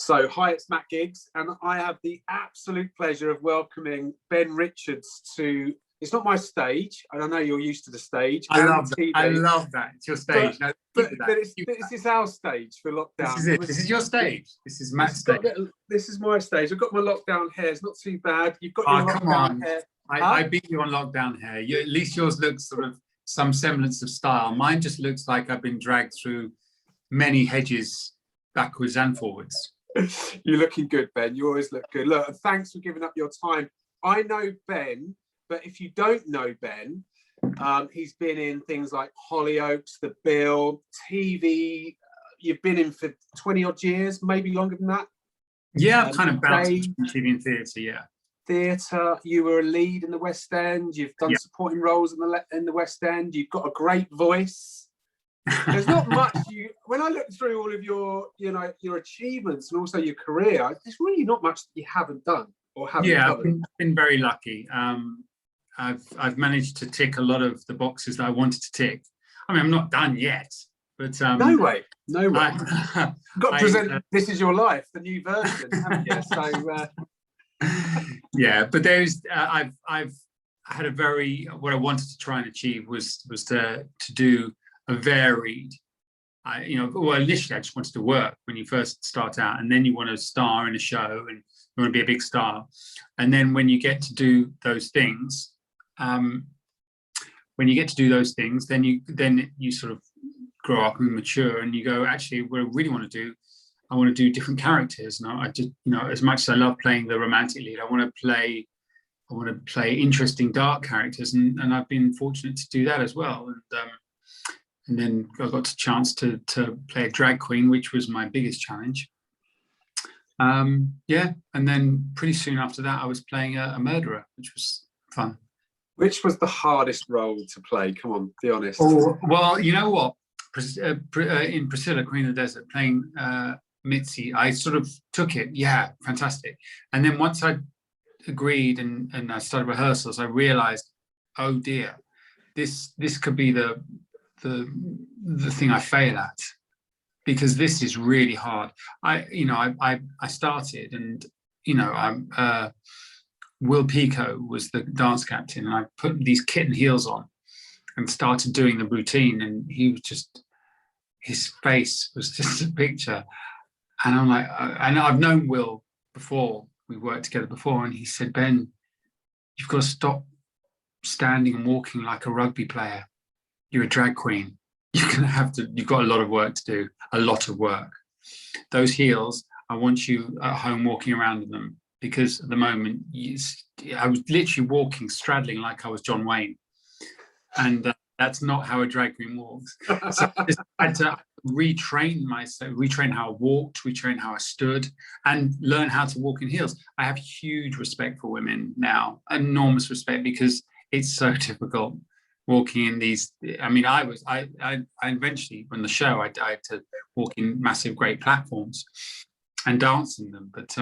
So, hi, it's Matt Giggs, and I have the absolute pleasure of welcoming Ben Richards to. It's not my stage, and I know you're used to the stage. I love that. TV, I love that. It's your stage. But it's our stage for lockdown. This is it. This is your stage. This is Matt's stage. This is my stage. I've got my lockdown hair. It's not too bad. You've got your lockdown hair. I beat you on lockdown hair. At least yours looks sort of some semblance of style. Mine just looks like I've been dragged through many hedges backwards and forwards. You're looking good, Ben. You always look good. Look, and thanks for giving up your time. I know Ben, but if you don't know Ben, he's been in things like Hollyoaks, The Bill, TV. You've been in for 20 odd years, maybe longer than that. Yeah, I've kind of bounced between TV and theatre, yeah. Theatre, you were a lead in the West End. You've done supporting roles in the West End. You've got a great voice. There's not much when I look through all of your achievements and also your career, there's really not much that you haven't done or haven't done. I've been very lucky. I've managed to tick a lot of the boxes that I wanted to tick. I mean, I'm not done yet, but no way. You've got to present This Is Your Life, the new version, haven't you? So yeah, but there's I've had a what I wanted to try and achieve was to do a varied, initially I just wanted to work when you first start out, and then you want to star in a show and you want to be a big star. And then when you get to do those things, then you sort of grow up and mature and you go, actually, what I really want to do, I want to do different characters. And I just, as much as I love playing the romantic lead, I want to play interesting, dark characters. And I've been fortunate to do that as well. And then I got a chance to play a drag queen, which was my biggest challenge. And then pretty soon after that, I was playing a murderer, which was fun. Which was the hardest role to play? Come on, be honest. Oh, well, you know what? In Priscilla, Queen of the Desert, playing Mitzi, I sort of took it. Yeah, fantastic. And then once I agreed and I started rehearsals, I realized, oh dear, this could be the thing I fail at, because this is really hard. I started, and Will Pico was the dance captain, and I put these kitten heels on and started doing the routine, and his face was just a picture. And I'm like, and I've known Will before, we worked together before, and he said, Ben, you've got to stop standing and walking like a rugby player. You're a drag queen. You've got a lot of work to do, a lot of work. Those heels, I want you at home walking around in them, because at the moment, I was literally walking, straddling like I was John Wayne. And that's not how a drag queen walks. So I just had to retrain myself, retrain how I walked, retrain how I stood, and learn how to walk in heels. I have huge respect for women now, enormous respect, because it's so difficult walking in these. I mean, I eventually, on the show, I had to walk in massive, great platforms and dance in them. But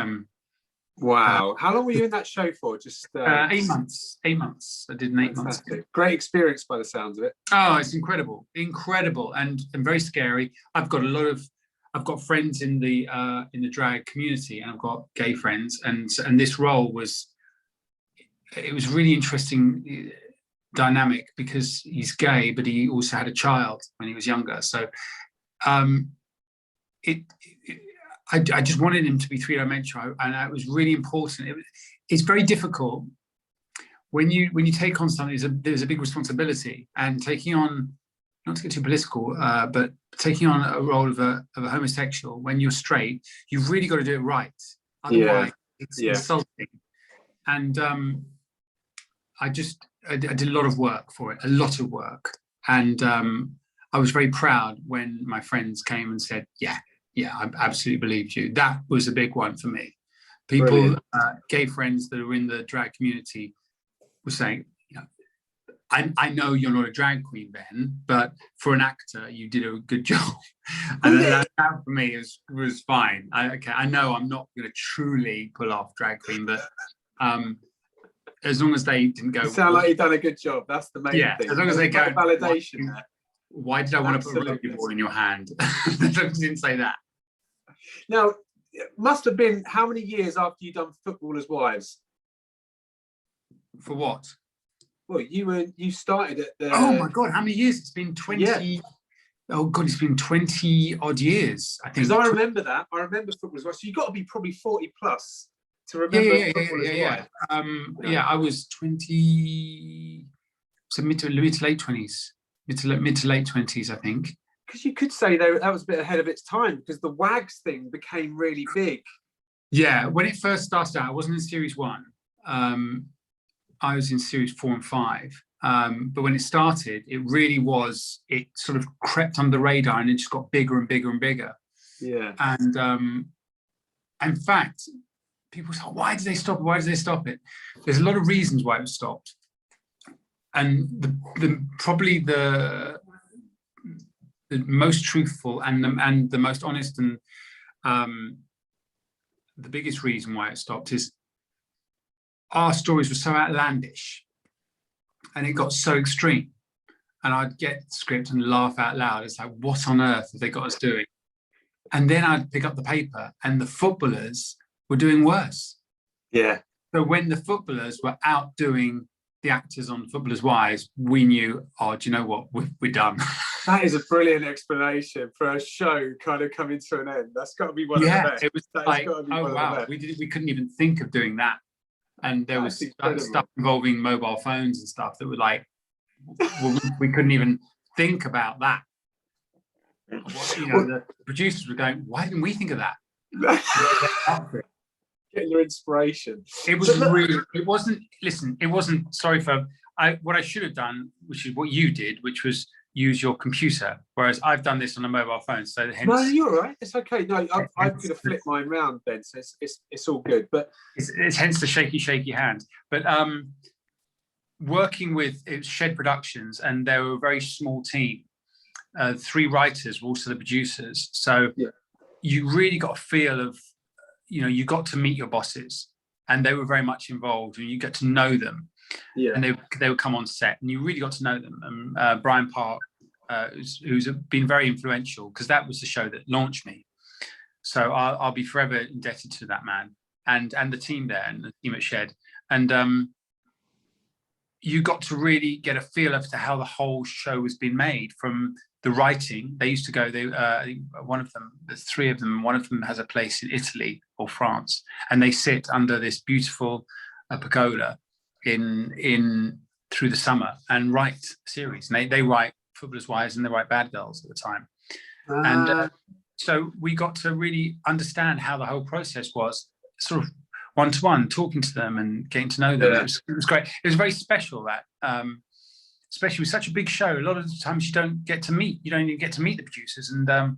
wow, how long were you in that show for? Just 8 months. 8 months. I did an 8 months. Great experience by the sounds of it. Oh, it's incredible, and very scary. I've got friends in the drag community, and I've got gay friends, and this role was really interesting dynamic, because he's gay, but he also had a child when he was younger. So I just wanted him to be three-dimensional, and it was really important. It's very difficult when you take on something. There's a big responsibility, and taking on, not to get too political, but taking on a role of a homosexual when you're straight, you've really got to do it right. Otherwise, it's insulting. And I did a lot of work for it, and I was very proud when my friends came and said, yeah, I absolutely believed you. That was a big one for me. People, gay friends that are in the drag community were saying, I know you're not a drag queen, Ben, but for an actor, you did a good job. And that for me was fine. I know I'm not going to truly pull off drag queen, but as long as they didn't go... You sound like you've done a good job. That's the main thing. As long as they go... Validation there. Why did I want to put a rugby ball in your hand? They didn't say that. Now, it must have been how many years after you done Footballers' Wives? For what? Well, you started at the. Oh my God, how many years? It's been 20. Yeah. Oh God, it's been 20 odd years, I think. Because I remember that. I remember Footballers' Wives. So you got to be probably 40 plus to Yeah, remember yeah, Footballers' yeah. Wives. Yeah, I was 20, so mid to late 20s, mid to late 20s, I think. Because you could say that was a bit ahead of its time because the WAGs thing became really big. Yeah, when it first started out, I wasn't in series 1. I was in series 4 and 5. But when it started, it sort of crept under the radar and it just got bigger and bigger and bigger. Yeah. And in fact, people say, why did they stop it? Why did they stop it? There's a lot of reasons why it was stopped. And probably the most truthful and the most honest and the biggest reason why it stopped is our stories were so outlandish and it got so extreme. And I'd get the script and laugh out loud. It's like, what on earth have they got us doing? And then I'd pick up the paper and the footballers were doing worse. Yeah. So when the footballers were outdoing the actors on Footballers' Wives, we knew, oh, do you know what? We're done. That is a brilliant explanation for a show kind of coming to an end. That's got to be one of the best. It was like, oh wow, we couldn't even think of doing that. And there was stuff involving mobile phones and stuff that were like, we couldn't even think about that. The producers were going, why didn't we think of that? Getting your inspiration. It wasn't, sorry for, what I should have done, which is what you did, which was use your computer, whereas I've done this on a mobile phone. So hence, no, you're all right. It's okay. No, I'm going to flip mine round then, so it's all good. But it's hence the shaky hand. But working with Shed Productions, and they were a very small team. 3 writers were also the producers. So you really got a feel of, you got to meet your bosses, and they were very much involved, and you get to know them. Yeah. And they would come on set, and you really got to know them. And Brian Park, who's been very influential, because that was the show that launched me. So I'll be forever indebted to that man and the team there and the team at Shed. And you got to really get a feel as to how the whole show was being made from the writing. They used to go, I think one of them, there's 3 of them, one of them has a place in Italy or France, and they sit under this beautiful pergola in through the summer and write series. And they write Footballers' Wives and they write Bad Girls at the time. And so we got to really understand how the whole process was, sort of one-to-one, talking to them and getting to know them. Yeah. It was great. It was very special, that especially with such a big show. A lot of the times you don't even get to meet the producers, and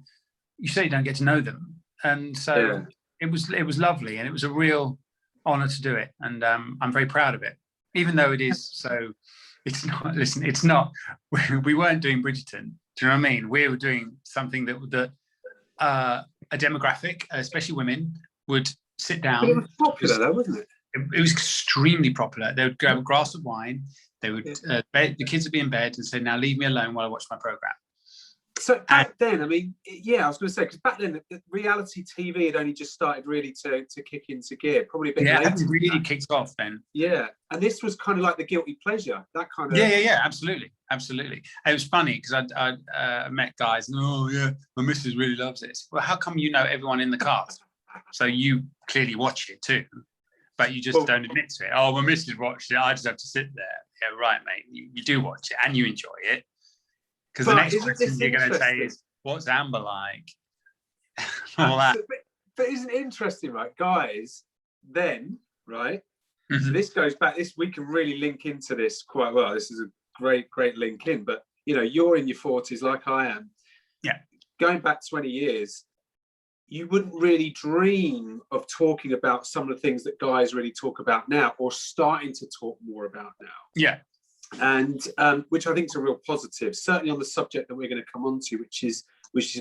you certainly don't get to know them. And so it was lovely, and it was a real honor to do it. And I'm very proud of it, even though it is so. It's not. Listen, it's not. We weren't doing Bridgerton. Do you know what I mean? We were doing something that a demographic, especially women, would sit down. But it was popular, though, wasn't it? It was extremely popular. They would grab a glass of wine. They would the kids would be in bed and say, "Now leave me alone while I watch my program." So back then, I mean, I was going to say, because back then the reality TV had only just started really to kick into gear, probably a bit later. Yeah, it really kicked off then. Yeah, and this was kind of like the guilty pleasure, that kind of. Yeah, absolutely. It was funny because I met guys, and my missus really loves this. Well, how come you know everyone in the cast? So you clearly watch it too, but you just don't admit to it. Oh, my missus watched it. I just have to sit there. Yeah, right, mate. You do watch it and you enjoy it. Because the next question you're going to say is, what's Amber like? All that. But isn't it interesting, right, guys? Then, right? Mm-hmm. So this goes back. We can really link into this quite well. This is a great link in. But you're in your 40s, like I am. Yeah. Going back 20 years, you wouldn't really dream of talking about some of the things that guys really talk about now, or starting to talk more about now. Yeah. And which I think is a real positive, certainly on the subject that we're going to come on to, which is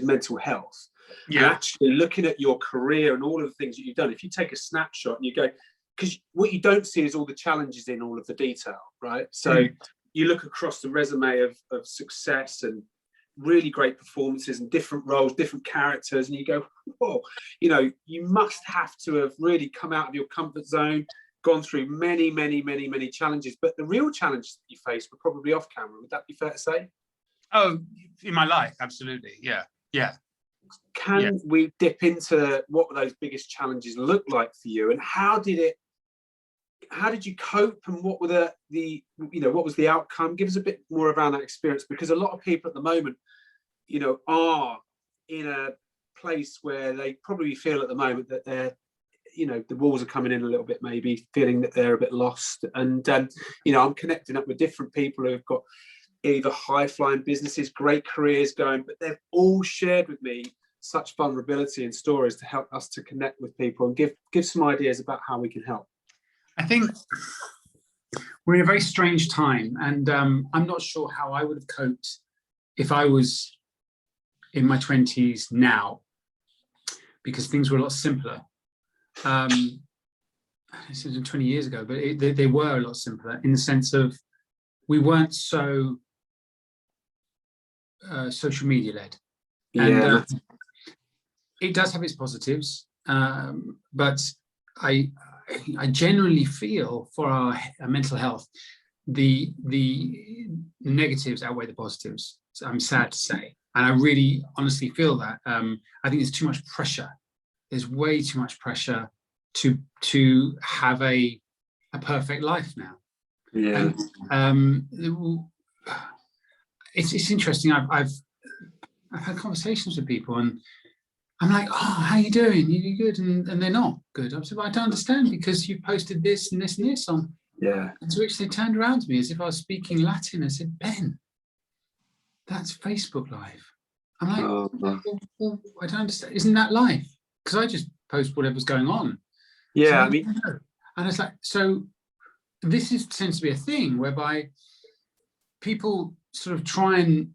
mental health. Yeah. And actually looking at your career and all of the things that you've done, if you take a snapshot and you go, because what you don't see is all the challenges in all of the detail, right? So you look across the resume of success, and really great performances and different roles, different characters, and you go, oh, you know, you must have to have really come out of your comfort zone, gone through many, many, many, many challenges. But the real challenges that you faced were probably off camera. Would that be fair to say? Oh, in my life, absolutely. Yeah. Can we dip into what those biggest challenges look like for you, and how did you cope, and what were the you know, what was the outcome? Give us a bit more around that experience, because a lot of people at the moment, you know, are in a place where they probably feel at the moment that they're, you know, the walls are coming in a little bit, maybe feeling that they're a bit lost. And you know, I'm connecting up with different people who've got either high-flying businesses, great careers going, but they've all shared with me such vulnerability and stories to help us to connect with people and give some ideas about how we can help. I think we're in a very strange time, and I'm not sure how I would have coped if I was in my 20s now, because things were a lot simpler. This is 20 years ago, but they were a lot simpler in the sense of we weren't so social media led. And it does have its positives, but I genuinely feel for our mental health, the negatives outweigh the positives. So I'm sad to say, and I really honestly feel that. I think there's too much pressure. There's way too much pressure to have a perfect life now. Yeah. And, it's interesting. I've had conversations with people, and I'm like, oh, how you doing? You good? And they're not good. I said, well, I don't understand, because you posted this and this and this on. Yeah. And to which they turned around to me as if I was speaking Latin. I said, Ben, that's Facebook Live. I'm like, well, I don't understand. Isn't that life? Because I just post whatever's going on. Yeah, so I mean, and it's like, so this tends to be a thing whereby people sort of try and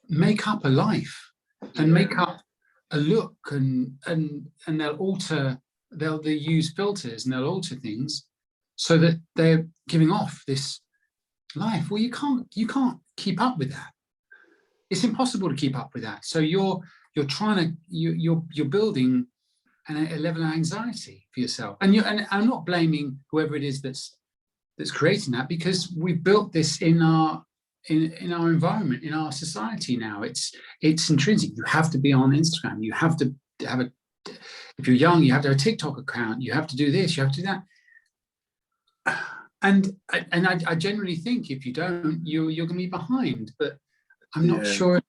make up a life and make up a look, and they'll use filters and they'll alter things so that they're giving off this life. Well, you can't keep up with that. It's impossible to keep up with that. So you're building a level of anxiety for yourself, and I'm not blaming whoever it is that's creating that, because we've built this in our environment, in our society now. It's intrinsic. You have to be on Instagram. You have to have if you're young, you have to have a TikTok account. You have to do this. You have to do that. And I generally think if you don't, you're going to be behind. But I'm not sure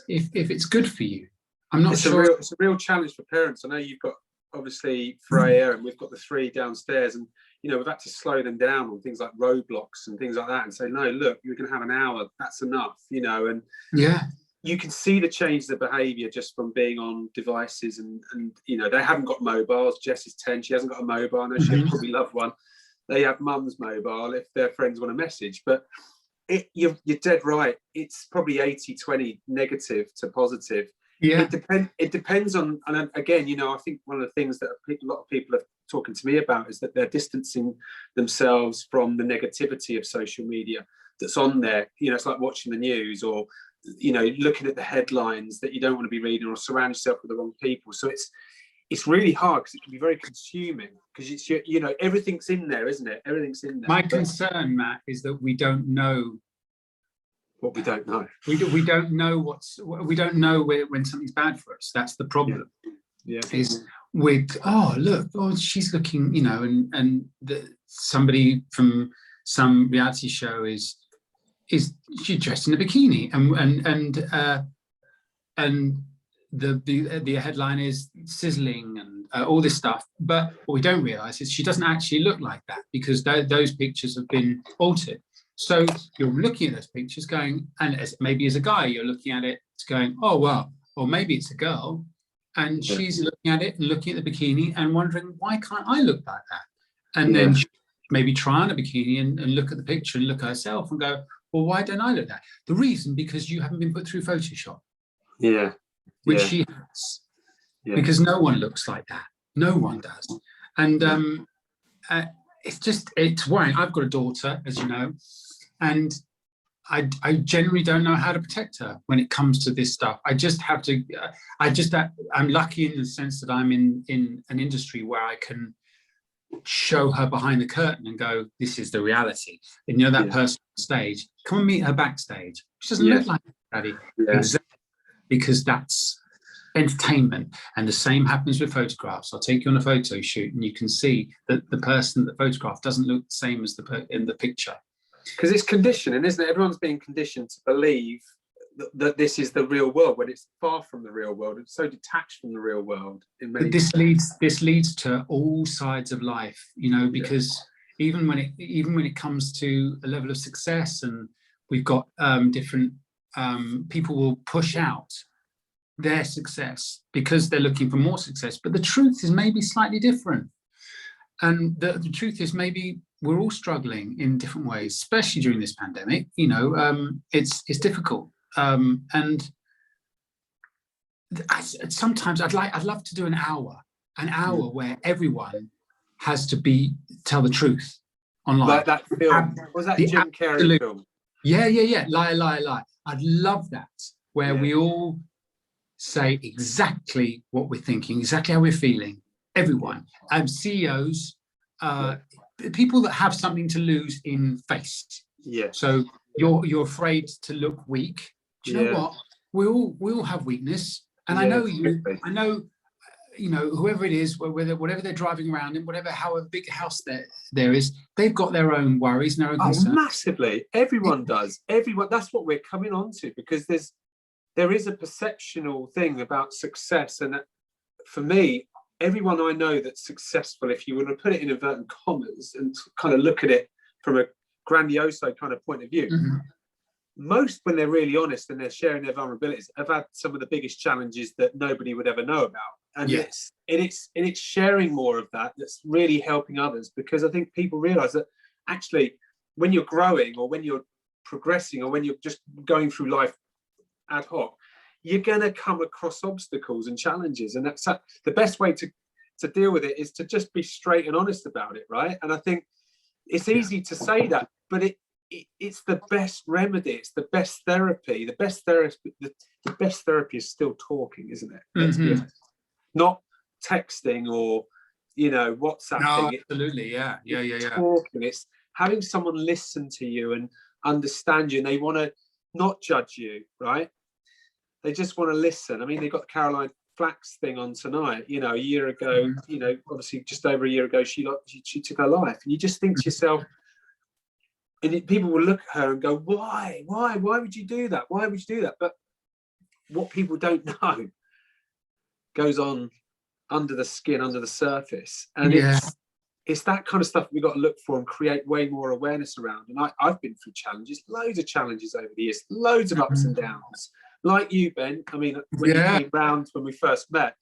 if it's good for you. I'm not sure. It's a real challenge for parents. I know you've got obviously Freya, and we've got the 3 downstairs, and you know, we've had to slow them down on things like roadblocks and things like that, and say, no, look, you're going to have an hour, that's enough, you know. And you can see the change of the behavior just from being on devices, and you know, they haven't got mobiles. Jess is 10, she hasn't got a mobile. I know she'll probably love one. They have mum's mobile if their friends want a message, but you're dead right. It's probably 80-20 negative to positive. It depends on, and again, you know, I think one of the things that a lot of people are talking to me about is that they're distancing themselves from the negativity of social media that's on there. You know, it's like watching the news, or you know, looking at the headlines that you don't want to be reading, or surround yourself with the wrong people. So it's really hard, because it can be very consuming, because it's, you know, everything's in there, isn't it? Everything's in there. My concern, Matt, is that we don't know what we don't know. We don't know we don't know when something's bad for us. That's the problem. Is with, oh look, oh she's looking, you know, and somebody from some reality show is she dressed in a bikini, and the headline is sizzling and all this stuff. But what we don't realise is she doesn't actually look like that, because those pictures have been altered. So you're looking at those pictures going, and maybe as a guy, you're looking at it going, oh, well, or maybe it's a girl, and she's looking at it and looking at the bikini and wondering, why can't I look like that? And then maybe try on a bikini and look at the picture and look at herself and go, well, why don't I look that? The reason, because you haven't been put through Photoshop. Which she has. Because no one looks like that. No one does. And it's worrying. I've got a daughter, as you know, and I generally don't know how to protect her when it comes to this stuff. I just have to. I'm lucky in the sense that I'm in an industry where I can show her behind the curtain and go, this is the reality. And that person on stage, come and meet her backstage. She doesn't look like Daddy. Exactly, because that's entertainment. And the same happens with photographs. I'll take you on a photo shoot and you can see that the person that photographed doesn't look the same as in the picture. Because it's conditioning, isn't it? Everyone's being conditioned to believe that this is the real world, when it's far from the real world. It's so detached from the real world. But this leads to all sides of life, because even when it comes to a level of success, and we've got different people will push out their success because they're looking for more success. But the truth is maybe slightly different. And the truth is maybe we're all struggling in different ways, especially during this pandemic. It's difficult. And sometimes I'd love to do an hour where everyone has to tell the truth online. Like that film. Was that Jim Carrey film? Yeah. Lie. I'd love that, where we all say exactly what we're thinking, exactly how we're feeling. Everyone, CEOs, people that have something to lose in face. Yeah. So you're afraid to look weak. Do you know what? We all have weakness, and I know whoever it is, whatever they're driving around in, however big a house there is, they've got their own worries and their own concerns. Massively. Everyone does. Everyone. That's what we're coming on to, because there is a perceptional thing about success, and for me, everyone I know that's successful, if you want to put it in inverted commas and kind of look at it from a grandiose kind of point of view, most, when they're really honest and they're sharing their vulnerabilities, have had some of the biggest challenges that nobody would ever know about. And it's sharing more of that that's really helping others, because I think people realize that actually when you're growing, or when you're progressing, or when you're just going through life ad hoc, you're going to come across obstacles and challenges, and that's the best way to deal with it is to just be straight and honest about it, right? And I think it's easy to say that, but it's the best remedy. It's the best therapy. The best therapy is still talking, isn't it? Let's be honest. Not texting or WhatsApping. No, absolutely, yeah. Talking. It's having someone listen to you and understand you, and they want to not judge you, right? They just want to listen. I mean, they got the Caroline Flax thing on tonight. A year ago, obviously just over a year ago, she took her life, and you just think to yourself, and people will look at her and go, why would you do that? Why would you do that? But what people don't know goes on under the skin, under the surface, and it's that kind of stuff we've got to look for and create way more awareness around. And I've been through loads of challenges over the years, loads of ups and downs. Like you, Ben. I mean, when you came round when we first met,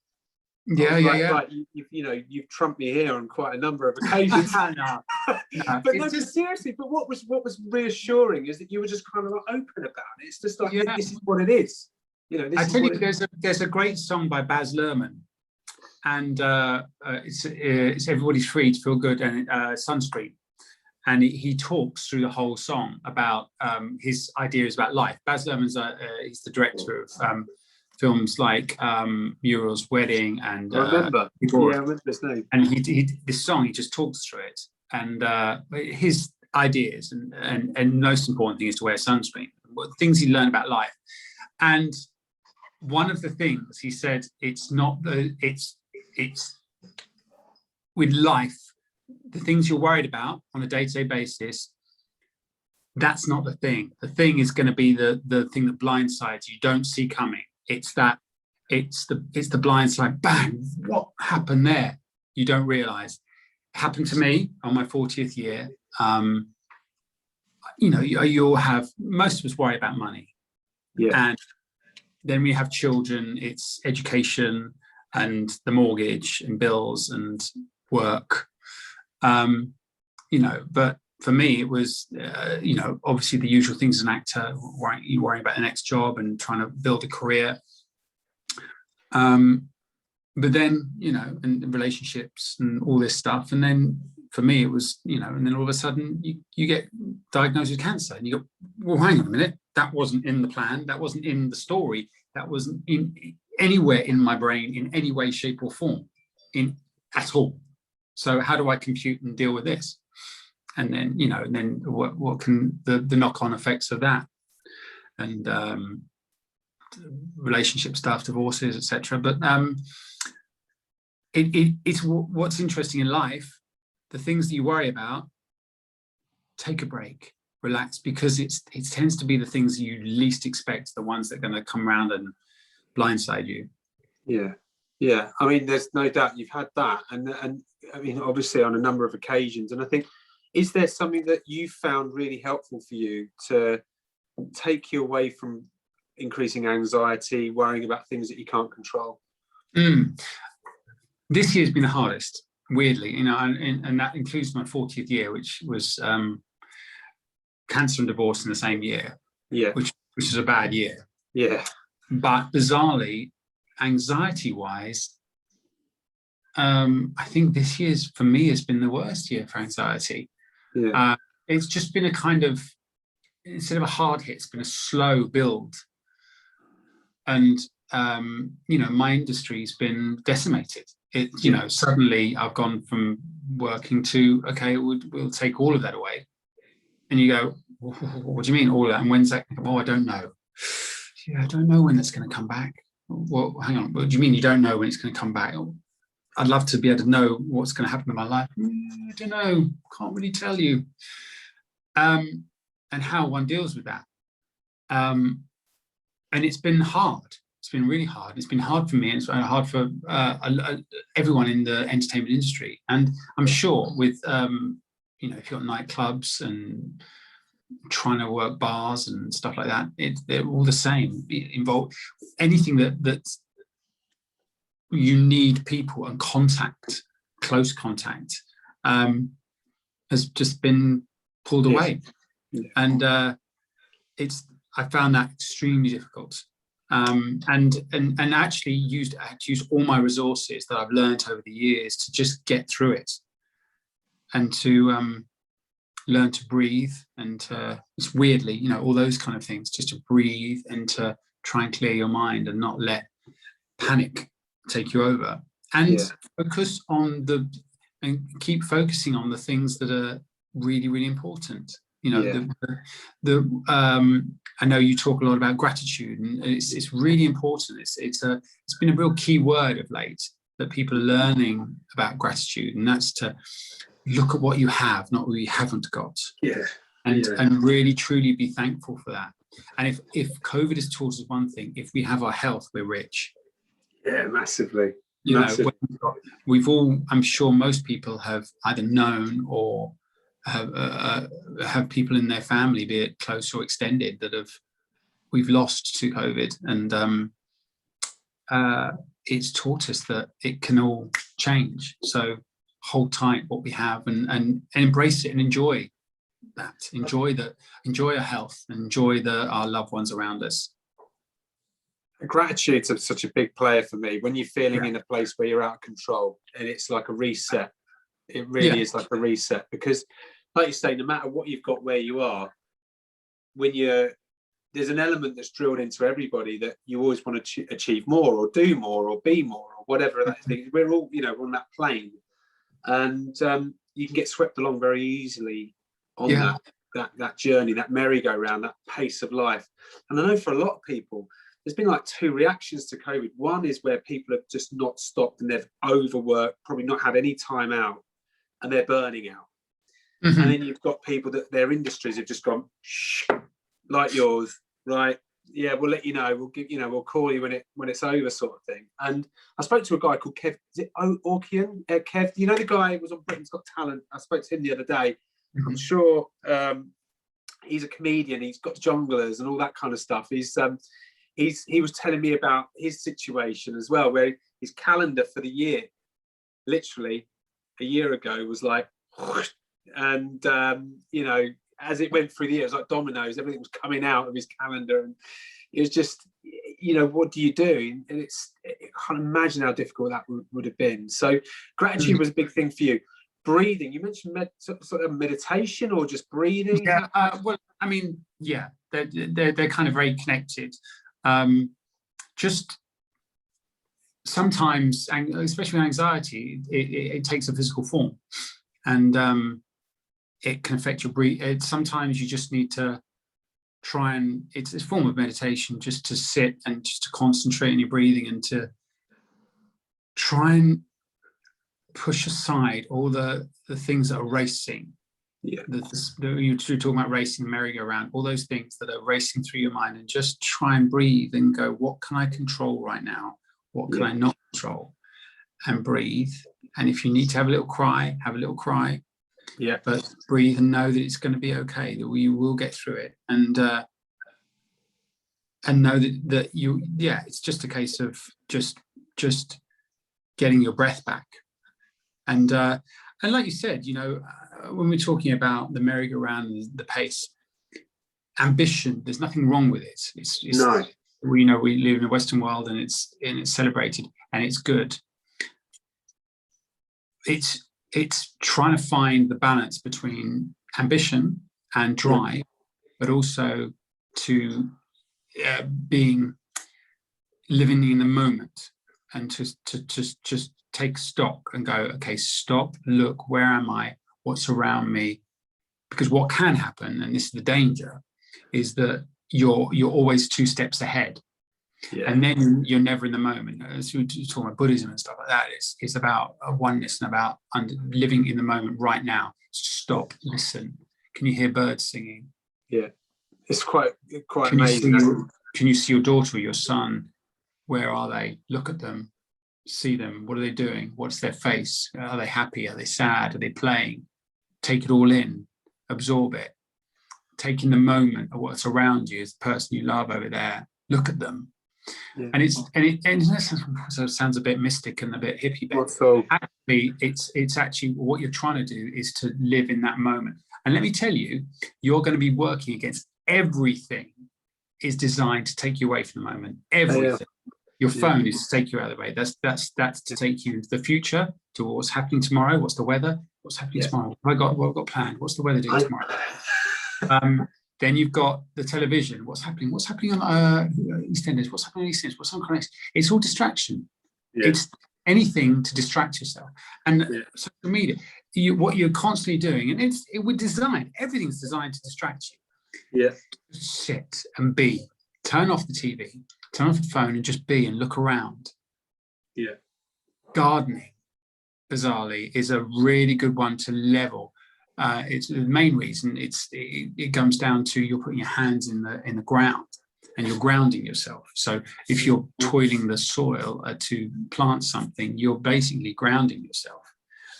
like, you've trumped me here on quite a number of occasions. But seriously. But what was reassuring is that you were just kind of open about it. It's just like this is what it is. I tell you, there's a great song by Baz Luhrmann, and it's Everybody's Free to Feel Good, and Sunscreen. And he talks through the whole song about his ideas about life. Baz Luhrmann's he's the director of films like Muriel's Wedding and I remember his name. And he this song, he just talks through it, and his ideas, and most important thing is to wear sunscreen. Things he learned about life, and one of the things he said, it's with life. The things you're worried about on a day-to-day basis, that's not the thing. The thing is going to be the thing that blindsides you, don't see coming. It's the blind side. Bang! What happened there? You don't realize. It happened to me on my 40th year. You'll have, most of us worry about money, and then we have children. It's education and the mortgage and bills and work. But for me, it was, obviously the usual things as an actor, worrying about the next job and trying to build a career. But then, and relationships and all this stuff. And then for me, it was, and then all of a sudden you get diagnosed with cancer, and you go, well, hang on a minute, that wasn't in the plan, that wasn't in the story, that wasn't in anywhere in my brain in any way, shape, or form, at all. So how do I compute and deal with this? And then, and then what can the knock-on effects of that, and relationship stuff, divorces, etc. But it's what's interesting in life. The things that you worry about, take a break, relax, because it tends to be the things you least expect, the ones that are going to come around and blindside you. Yeah. I mean, there's no doubt you've had that, and I mean, obviously on a number of occasions. And I think, is there something that you found really helpful for you to take you away from increasing anxiety, worrying about things that you can't control? This year's been the hardest, weirdly, and that includes my 40th year, which was cancer and divorce in the same year. Yeah, which is a bad year. Yeah, but bizarrely, anxiety-wise, I think this year's for me has been the worst year for anxiety. Yeah, it's just been a kind of, instead of a hard hit, it's been a slow build, and my industry's been decimated. Suddenly I've gone from working to, okay, we'll take all of that away. And you go, what do you mean all of that? And when's that? Oh, I don't know. Yeah, I don't know when it's going to come back. Well, hang on. What do you mean you don't know when it's going to come back? I'd love to be able to know what's going to happen in my life. I don't know. Can't really tell you. And how one deals with that. And it's been hard. It's been really hard. It's been hard for me, and it's been hard for everyone in the entertainment industry. And I'm sure with, if you've got nightclubs and trying to work bars and stuff like that, they're all the same. Involve anything that you need people and close contact, has just been pulled away. Yeah. And I found that extremely difficult. And actually used all my resources that I've learned over the years to just get through it, and to learn to breathe, and it's weirdly, all those kind of things, just to breathe and to try and clear your mind and not let panic take you over, and focus on and keep focusing on the things that are really, really important. I know you talk a lot about gratitude, and it's really important. It's been a real key word of late, that people are learning about gratitude, and that's to look at what you have, not what you haven't got. And really truly be thankful for that. And if COVID has taught us one thing, if we have our health, we're rich. Yeah, massively. We've all, I'm sure most people have either known or have people in their family, be it close or extended, that we've lost to COVID, and it's taught us that it can all change. So hold tight what we have, and embrace it, and enjoy that. Enjoy our health, and enjoy our loved ones around us. Gratitude's such a big player for me. When you're feeling in a place where you're out of control, and it's like a reset. It really is like a reset, because, like you say, no matter what you've got where you are, there's an element that's drilled into everybody that you always want to achieve more, or do more, or be more, or whatever that thing. We're all, on that plane, and you can get swept along very easily on that journey, that merry-go-round, that pace of life. And I know for a lot of people, there's been like two reactions to COVID. One is where people have just not stopped, and they've overworked, probably not had any time out, and they're burning out. Mm-hmm. And then you've got people that their industries have just gone, shh, like yours, right? Yeah, we'll let you know. We'll give, we'll call you when it's over, sort of thing. And I spoke to a guy called Kev. Is it Orkian? Kev, the guy who was on Britain's Got Talent? I spoke to him the other day. Mm-hmm. I'm sure he's a comedian. He's got jonglers and all that kind of stuff. He was telling me about his situation as well, where his calendar for the year, literally a year ago, was like, and as it went through the year, it was like dominoes. Everything was coming out of his calendar, and it was just, what do you do? And I can't imagine how difficult that would have been. So gratitude was a big thing for you. breathing. You mentioned sort of meditation or just breathing. Yeah, well, I mean, yeah, they're kind of very connected. Just sometimes, and especially with anxiety, it takes a physical form, and it can affect your breathing. Sometimes you just need to try and it's a form of meditation, just to sit and just to concentrate on your breathing and to try and push aside all the things that are racing. Yeah. You're talking about racing, merry-go-round, all those things that are racing through your mind, and just try and breathe and go, what can I control right now? What can I not control? And breathe. And if you need to have a little cry, have a little cry. Yeah. But breathe and know that it's going to be okay, that we will get through it. And know that you, it's just a case of just getting your breath back. And like you said, when we're talking about the merry-go-round and the pace, ambition, there's nothing wrong with it. It's no. We know we live in a Western world, and it's celebrated and it's good. It's trying to find the balance between ambition and drive, but also to living in the moment, and to just take stock and go, okay, stop, look, where am I? What's around me? Because what can happen, and this is the danger, is that you're always 2 steps ahead. Yeah. And then you're never in the moment. As you're talking about Buddhism and stuff like that, it's about a oneness and about living in the moment right now. Stop, listen. Can you hear birds singing? Yeah, it's quite amazing. Can you see your daughter or your son? Where are they? Look at them. See them. What are they doing? What's their face? Are they happy? Are they sad? Are they playing? Take it all in. Absorb it. Take in the moment of what's around you, as the person you love over there. Look at them. Yeah. And it sounds a bit mystic and a bit hippie, but actually, it's actually what you're trying to do is to live in that moment. And let me tell you, you're going to be working against everything is designed to take you away from the moment. Everything. Your phone is to take you out of the way. That's to take you to the future, to what's happening tomorrow. What's the weather? What's happening tomorrow? What have I got planned? What's the weather doing tomorrow? Then you've got the television. What's happening? What's happening on EastEnders? What's happening on EastEnders? What's on Connect? It's all distraction. Yeah. It's anything to distract yourself. And social media, what you're constantly doing, and it would design. Everything's designed to distract you. Yeah. Sit and be. Turn off the TV. Turn off the phone and just be and look around. Yeah. Gardening, bizarrely, is a really good one to level. It's the main reason. It comes down to you're putting your hands in the ground and you're grounding yourself. So if you're toiling the soil to plant something, you're basically grounding yourself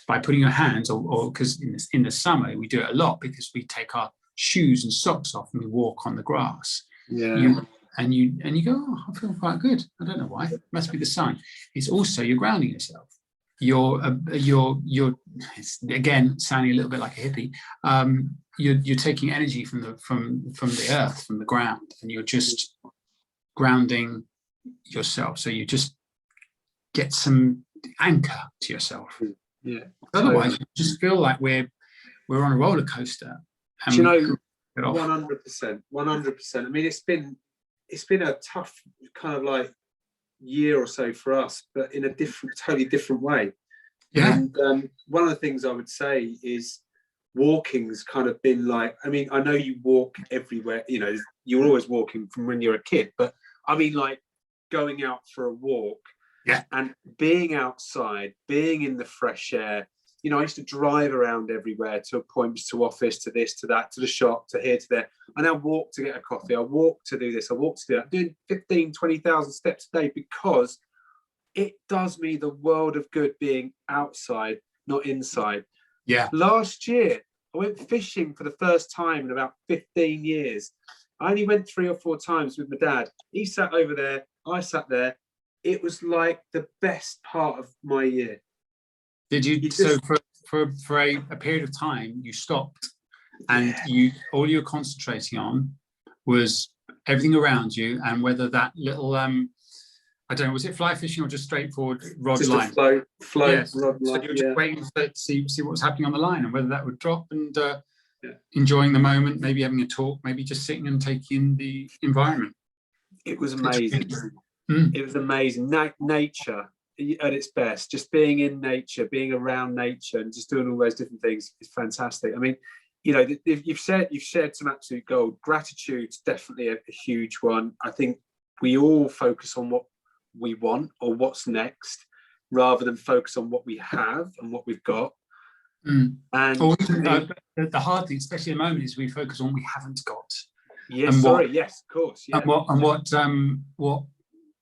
by putting your hands, or because in the summer we do it a lot because we take our shoes and socks off and we walk on the grass. Yeah. And you go, oh, I feel quite good. I don't know why. It must be the sun. It's also you're grounding yourself. You're again sounding a little bit like a hippie. You're taking energy from the earth, from the ground, and you're just grounding yourself. So you just get some anchor to yourself. Yeah. Otherwise, you just feel like we're on a roller coaster. Do you know, 100%. I mean, it's been a tough kind of like year or so for us, but in a totally different way. Yeah. And one of the things I would say is walking's kind of been like, I mean, I know you walk everywhere, you're always walking from when you're a kid, but I mean, like going out for a walk and being outside, being in the fresh air. I used to drive around everywhere to appointments, to office, to this, to that, to the shop, to here, to there. I now walk to get a coffee. I walk to do this. I walk to do that. I'm doing 15, 20,000 steps a day because it does me the world of good being outside, not inside. Yeah. Last year, I went fishing for the first time in about 15 years. I only went 3 or 4 times with my dad. He sat over there. I sat there. It was like the best part of my year. Did you so for a period of time you stopped and all you were concentrating on was everything around you, and whether that little I don't know, was it fly fishing or just straightforward rod Just line? a float Yes. rod So line. you're Yeah. just waiting to see what was happening on the line and whether that would drop, and Yeah. enjoying the moment, maybe having a talk, maybe just sitting and taking in the environment. It was amazing. Mm. It was amazing. Nature at its best, just being in nature, being around nature, and just doing all those different things is fantastic. I mean, you know, you've shared some absolute gold. Gratitude's definitely a huge one. I think we all focus on what we want or what's next, rather than focus on what we have and what we've got. Mm. And the hard thing, especially at the moment, is we focus on what we haven't got. Yes, yes, of course. Yeah. And what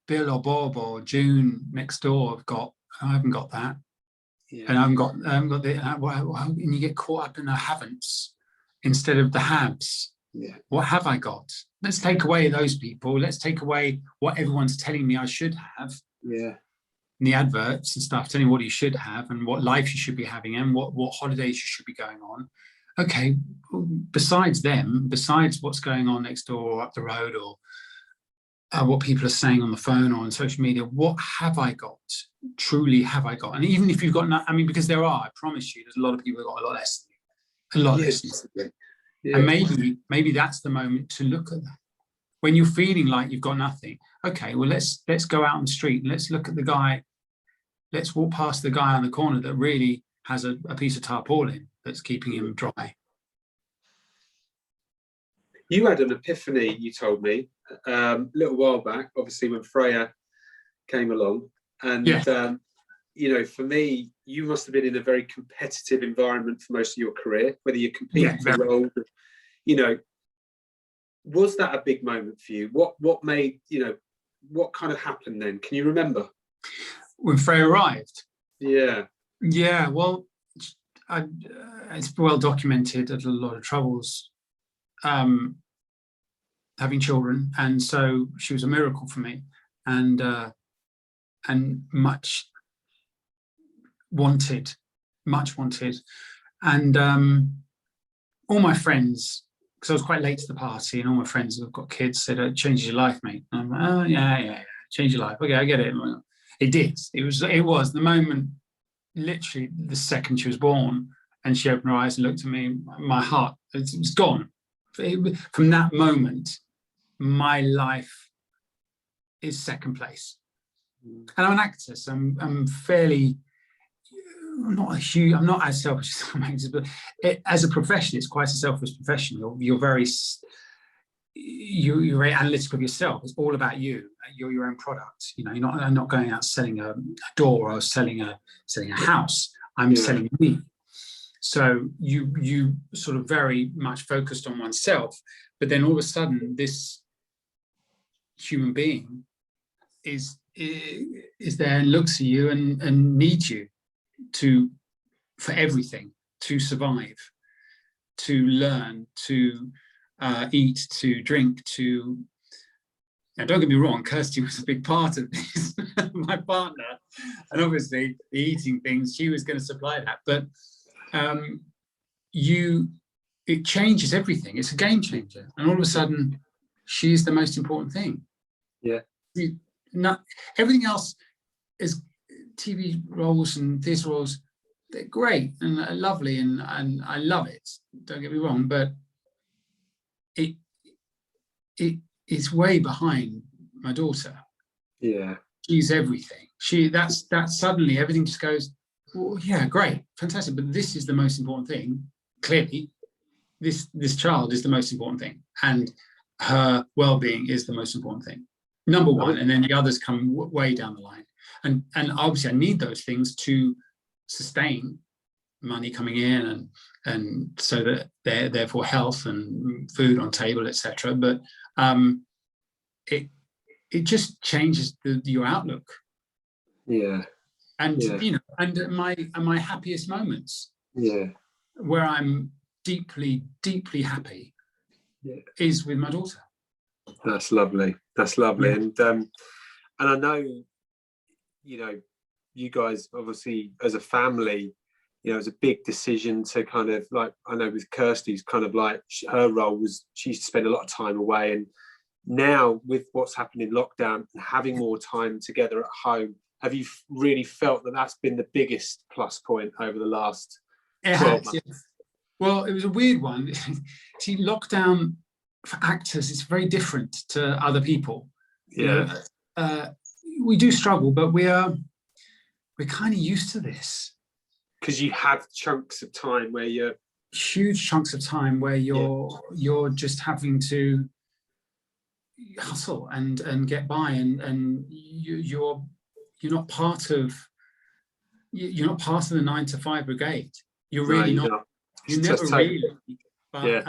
Bill or Bob or June next door have got. I haven't got that. Yeah. And I haven't got the and you get caught up in the haven'ts instead of the haves. Yeah. What have I got? Let's take away those people. Let's take away what everyone's telling me I should have. Yeah. And the adverts and stuff telling you what you should have and what life you should be having and what holidays you should be going on. Okay, besides them, besides what's going on next door or up the road, or what people are saying on the phone or on social media, what have I got? Truly have I got? And even if you've got, because there are, I promise you, there's a lot of people who've got a lot less than you, a lot less. Yeah. And maybe that's the moment to look at that. When you're feeling like you've got nothing, okay, well, let's go out on the street and let's look at the guy. Let's walk past the guy on the corner that really has a piece of tarpaulin that's keeping him dry. You had an epiphany, you told me, a little while back, obviously when Freya came along. And, you know, for me, you must have been in a very competitive environment for most of your career, whether you're competing for roles, you know. Was that a big moment for you? What made, you know, what kind of happened then? Can you remember? When Freya arrived? Yeah. Yeah, well, it's well documented that a lot of troubles having children, and so she was a miracle for me, and much wanted, and all my friends, because I was quite late to the party, and all my friends who've got kids said, "It changes your life, mate." And I'm like, "Oh yeah, change your life." Okay, I get it. It did. It was the moment. Literally, the second she was born, and she opened her eyes and looked at me, my heart, it was gone. From that moment, my life is second place. And I'm an actor, so I'm fairly, I'm not as selfish as some actors, but as a profession, it's quite a selfish profession. You're very analytical of yourself. It's all about you. You're your own product. You know, I'm not going out selling a door or selling a house. I'm selling me. So you sort of very much focused on oneself, but then all of a sudden this human being is there and looks at you and needs you for everything, to survive, to learn, to eat, to drink, to. Now, don't get me wrong, Kirsty was a big part of this, my partner, and obviously the eating things, she was going to supply that. But it changes everything. It's a game changer, and all of a sudden, she's the most important thing. Yeah. Everything else is TV roles and theatre roles. They're great and lovely, and I love it. Don't get me wrong, but it is way behind my daughter. Yeah, she's everything. That's suddenly everything just goes, well, yeah, great, fantastic. But this is the most important thing. Clearly, this child is the most important thing, and her well-being is the most important thing. Number one, and then the others come way down the line. And obviously, I need those things to sustain money coming in, and so that they're therefore health and food on table, etc. But it just changes your outlook. Yeah. And you know, and my happiest moments. Yeah. Where I'm deeply, deeply happy is with my daughter. That's lovely. That's lovely. Yeah. And I know, you know, you guys obviously as a family, you know, it's a big decision to kind of, like, I know with Kirsty's kind of like her role was she used to spend a lot of time away, and now with what's happened in lockdown and having more time together at home, have you really felt that that's been the biggest plus point over the last 12 months? Yes. Well, it was a weird one. See, lockdown for actors is very different to other people. Yeah. We do struggle, but we're kind of used to this. Because you have chunks of time where you're huge chunks of time where you're just having to hustle and get by, and you're not part of the 9 to 5 brigade. You're really not. You never really. But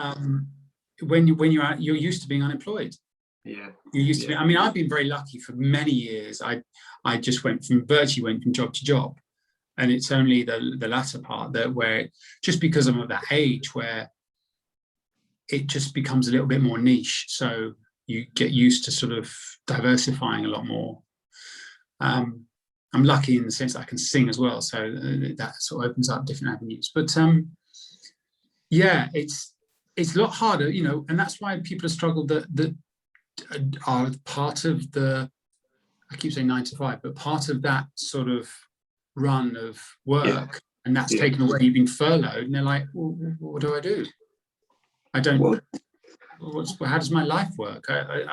when you're used to being unemployed. Yeah. You used to be. I mean, I've been very lucky for many years. I just virtually went from job to job. And it's only the latter part where, just because I'm of that age, where it just becomes a little bit more niche. So you get used to sort of diversifying a lot more. I'm lucky in the sense that I can sing as well, so that sort of opens up different avenues. But yeah, it's a lot harder, and that's why people have struggled that are part of the, I keep saying 9 to 5, but part of that sort of run of work, and that's taken away. You've been furloughed, and they're like, well, what do I do? I don't. How does my life work?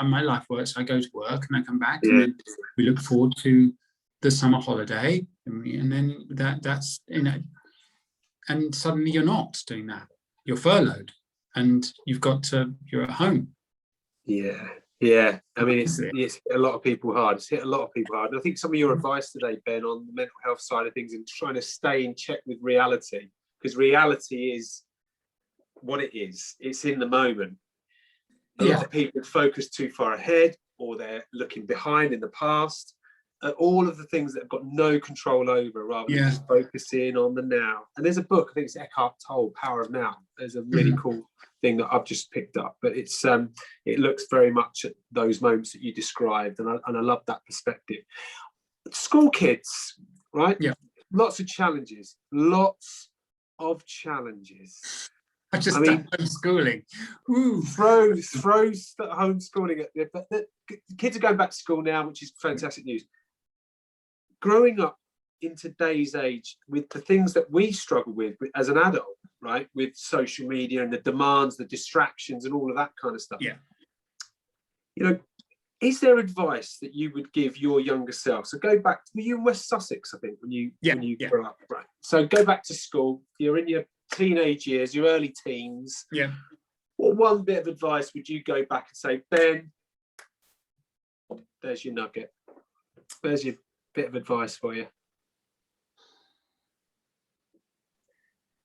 My life works. I go to work and I come back, and then we look forward to the summer holiday, and then that's and suddenly you're not doing that. You're furloughed, and you're at home. Yeah. I mean, it's hit a lot of people hard. It's hit a lot of people hard. And I think some of your advice today, Ben, on the mental health side of things and trying to stay in check with reality, because reality is what it is. It's in the moment. A lot of people focus too far ahead, or they're looking behind in the past. All of the things that have got no control over, rather than just focusing on the now. And there's a book, I think it's Eckhart Tolle, Power of Now. There's a really cool thing that I've just picked up, but it's it looks very much at those moments that you described, and I love that perspective. School kids, right? Yeah. Lots of challenges. I mean, homeschooling. Throws homeschooling. The kids are going back to school now, which is fantastic news. Growing up in today's age with the things that we struggle with as an adult, right? With social media and the demands, the distractions, and all of that kind of stuff. Yeah. Is there advice that you would give your younger self? So go back. Were you in West Sussex, I think, when you grew up, right? So go back to school. You're in your teenage years, your early teens. Yeah. What one bit of advice would you go back and say, Ben, there's your nugget. There's your bit of advice for you.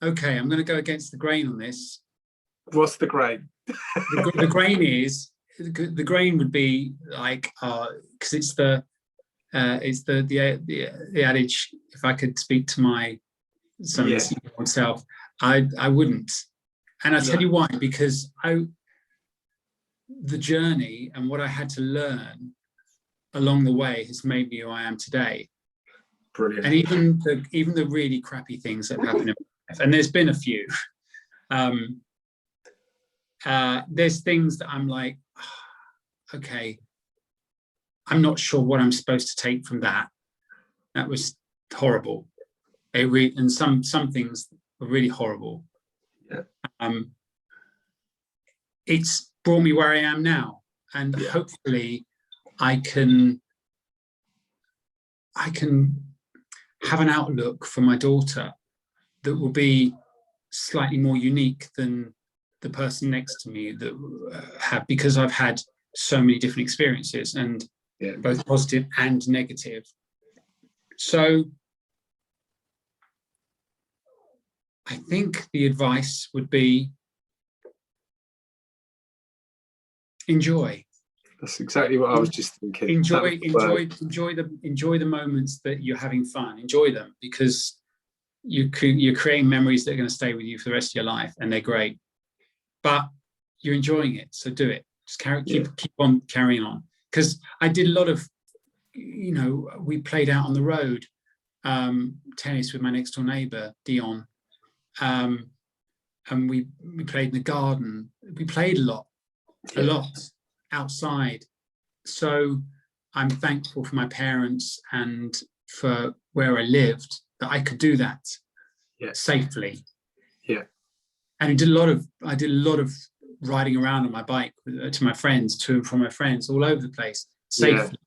Okay, I'm going to go against the grain on this. What's the grain? The grain is, the grain would be like, because it's the adage, if I could speak to my son self, I wouldn't. And I'll tell you why, because the journey and what I had to learn along the way has made me who I am today. Brilliant. And even the really crappy things that happen in my life, and there's been a few, there's things that I'm like, okay, I'm not sure what I'm supposed to take from that. That was horrible. And some things were really horrible. Yeah. It's brought me where I am now, and hopefully I can have an outlook for my daughter that will be slightly more unique than the person next to me that because I've had so many different experiences, and both positive and negative. So I think the advice would be enjoy. That's exactly what I was just thinking. Enjoy the moments that you're having fun. Enjoy them, because you're creating memories that are going to stay with you for the rest of your life, and they're great. But you're enjoying it, so do it. Just keep on carrying on. Because I did a lot of, we played out on the road, tennis with my next door neighbour Dion, and we played in the garden. We played a lot. outside. So I'm thankful for my parents and for where I lived, that I could do that safely. Yeah. And I did a lot of riding around on my bike to my friends, to and from my friends, all over the place, safely.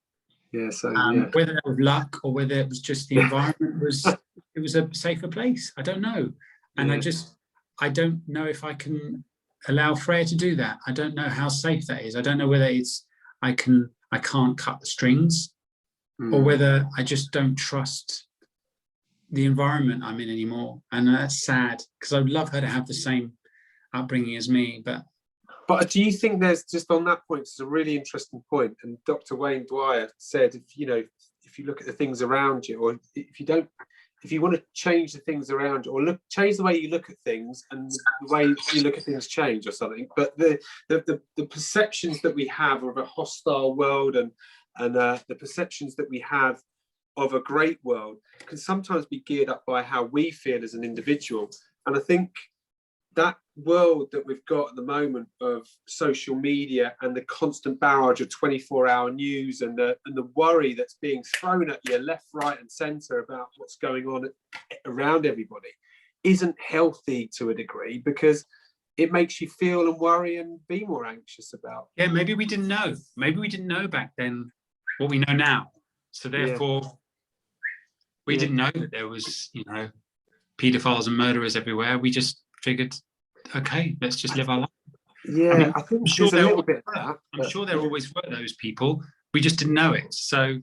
Yeah. So whether that was luck or whether it was just the environment it was a safer place. I don't know. And I don't know if I can allow Freya to do that. I don't know how safe that is. I don't know whether it's I can't cut the strings, or whether I just don't trust the environment I'm in anymore. And that's sad, because I would love her to have the same upbringing as me. But do you think there's, just on that point, it's a really interesting point, and Dr. Wayne Dwyer said, if you look at the things around you, or if you want to change the things around you, or change the way you look at things, and the way you look at things change or something. But the perceptions that we have of a hostile world and the perceptions that we have of a great world can sometimes be geared up by how we feel as an individual. And I think that world that we've got at the moment of social media and the constant barrage of 24-hour news and the worry that's being thrown at you left, right and centre about what's going on around everybody isn't healthy to a degree, because it makes you feel and worry and be more anxious about. Yeah, maybe we didn't know. Maybe we didn't know back then what we know now. So therefore, we didn't know that there was, paedophiles and murderers everywhere. We just figured, okay, let's just live our life. Yeah, I think there's a little bit of that. I'm sure there always were those people. We just didn't know it. So,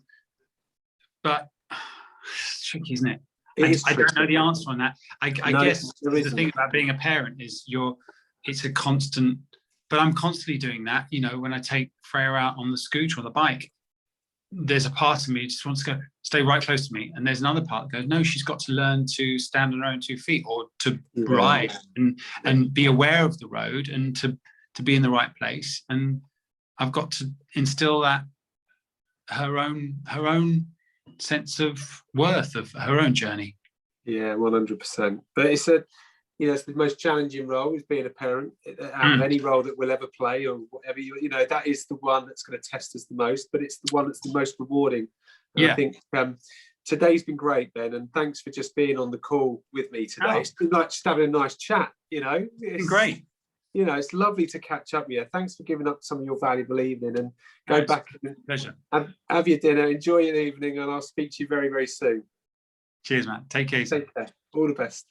but it's tricky, isn't it? I don't know the answer on that. I guess the thing about being a parent is it's a constant, but I'm constantly doing that. When I take Freya out on the scooter or the bike, there's a part of me that just wants to go, stay right close to me. And there's another part that goes, no, she's got to learn to stand on her own 2 feet, or to ride and be aware of the road, and to be in the right place. And I've got to instill that her own sense of worth of her own journey. Yeah, 100%. But it's it's the most challenging role, is being a parent, out of any role that we'll ever play, or whatever that is the one that's going to test us the most, but it's the one that's the most rewarding. And I think today's been great, Ben, and thanks for just being on the call with me today. It's been like just having a nice chat. It's been great. It's lovely to catch up with you. Thanks for giving up some of your valuable evening, and go back and pleasure. Have your dinner, enjoy your evening, and I'll speak to you very, very soon. Cheers, man. Take care. Take care. All the best.